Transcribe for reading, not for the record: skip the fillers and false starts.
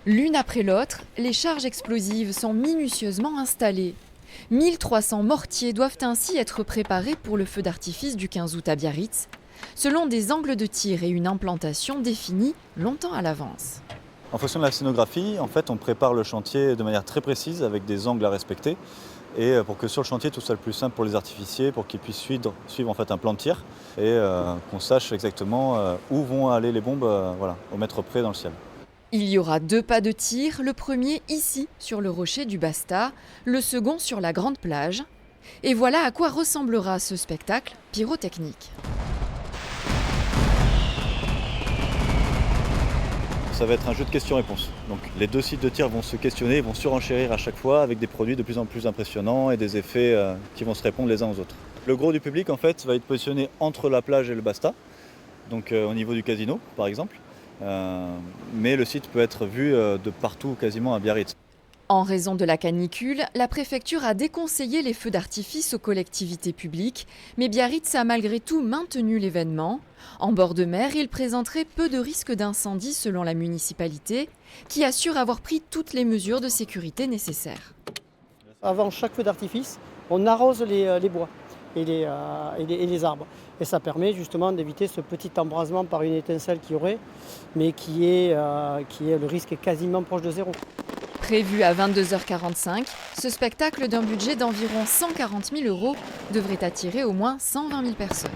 L'une après l'autre, les charges explosives sont minutieusement installées. 1300 mortiers doivent ainsi être préparés pour le feu d'artifice du 15 août à Biarritz, selon des angles de tir et une implantation définie longtemps à l'avance. En fonction de la scénographie, en fait, on prépare le chantier de manière très précise avec des angles à respecter et pour que sur le chantier tout soit le plus simple pour les artificiers, pour qu'ils puissent suivre en fait un plan de tir et qu'on sache exactement où vont aller les bombes au mètre près dans le ciel. Il y aura 2 pas de tir, le premier ici sur le rocher du Basta, le second sur la grande plage. Et voilà à quoi ressemblera ce spectacle pyrotechnique. Ça va être un jeu de questions-réponses. Donc les deux sites de tir vont se questionner, vont surenchérir à chaque fois avec des produits de plus en plus impressionnants et des effets qui vont se répondre les uns aux autres. Le gros du public en fait va être positionné entre la plage et le Basta, donc au niveau du casino par exemple. Mais le site peut être vu de partout quasiment à Biarritz. En raison de la canicule, la préfecture a déconseillé les feux d'artifice aux collectivités publiques, mais Biarritz a malgré tout maintenu l'événement. En bord de mer, il présenterait peu de risques d'incendie selon la municipalité, qui assure avoir pris toutes les mesures de sécurité nécessaires. Avant chaque feu d'artifice, on arrose les bois et les arbres. Et ça permet justement d'éviter ce petit embrasement par une étincelle qu'il y aurait, mais qui est le risque est quasiment proche de zéro. Prévu à 22h45, ce spectacle d'un budget d'environ 140 000 € devrait attirer au moins 120 000 personnes.